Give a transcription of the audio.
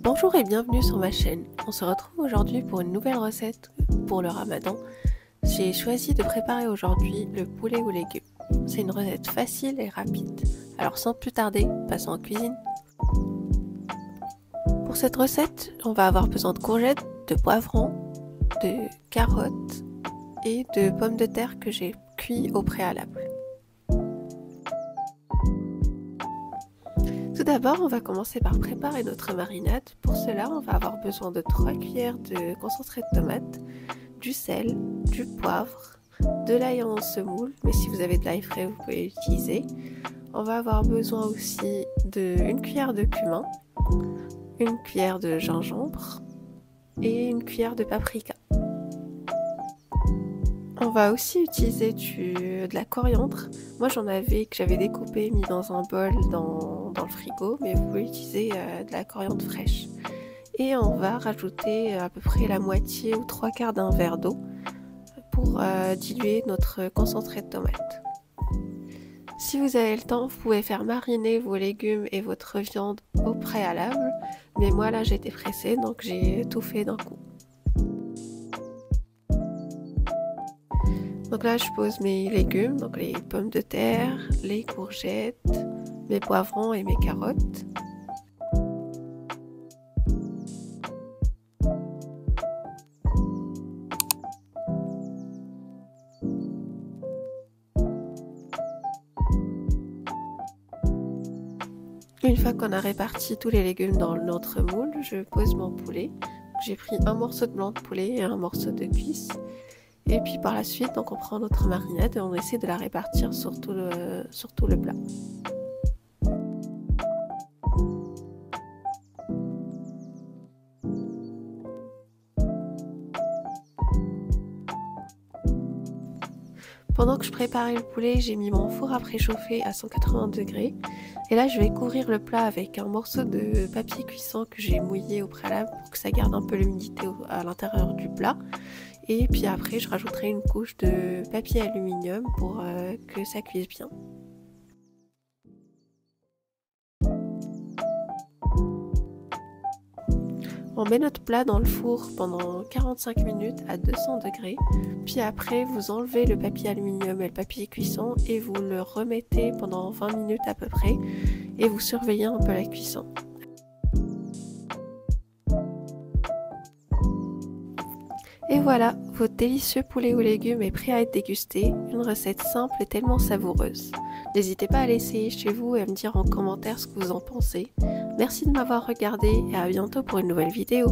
Bonjour et bienvenue sur ma chaîne. On se retrouve aujourd'hui pour une nouvelle recette pour le ramadan. J'ai choisi de préparer aujourd'hui le poulet aux légumes. C'est une recette facile et rapide. Alors sans plus tarder, passons en cuisine. Pour cette recette, on va avoir besoin de courgettes, de poivrons, de carottes et de pommes de terre que j'ai cuit au préalable. Tout d'abord, on va commencer par préparer notre marinade. Pour cela, on va avoir besoin de 3 cuillères de concentré de tomate, du sel, du poivre, de l'ail en semoule, mais si vous avez de l'ail frais, vous pouvez l'utiliser. On va avoir besoin aussi d'une cuillère de cumin, une cuillère de gingembre et une cuillère de paprika. On va aussi utiliser de la coriandre. Moi j'en avais que j'avais découpé, mis dans un bol dans le frigo, mais vous pouvez utiliser de la coriandre fraîche. Et on va rajouter à peu près la moitié ou 3/4 d'un verre d'eau pour diluer notre concentré de tomate. Si vous avez le temps, vous pouvez faire mariner vos légumes et votre viande au préalable, mais moi là j'étais pressée donc j'ai tout fait d'un coup. Donc là, je pose mes légumes, donc les pommes de terre, les courgettes, mes poivrons et mes carottes. Une fois qu'on a réparti tous les légumes dans notre moule, je pose mon poulet. J'ai pris un morceau de blanc de poulet et un morceau de cuisse. Et puis par la suite, donc on prend notre marinade et on essaie de la répartir sur tout le plat. Pendant que je préparais le poulet, j'ai mis mon four à préchauffer à 180 degrés. Et là, je vais couvrir le plat avec un morceau de papier cuisson que j'ai mouillé au préalable pour que ça garde un peu l'humidité à l'intérieur du plat. Et puis après, je rajouterai une couche de papier aluminium pour que ça cuise bien. On met notre plat dans le four pendant 45 minutes à 200 degrés. Puis après, vous enlevez le papier aluminium et le papier cuisson et vous le remettez pendant 20 minutes à peu près. Et vous surveillez un peu la cuisson. Et voilà, votre délicieux poulet aux légumes est prêt à être dégusté, une recette simple et tellement savoureuse. N'hésitez pas à l'essayer chez vous et à me dire en commentaire ce que vous en pensez. Merci de m'avoir regardé et à bientôt pour une nouvelle vidéo.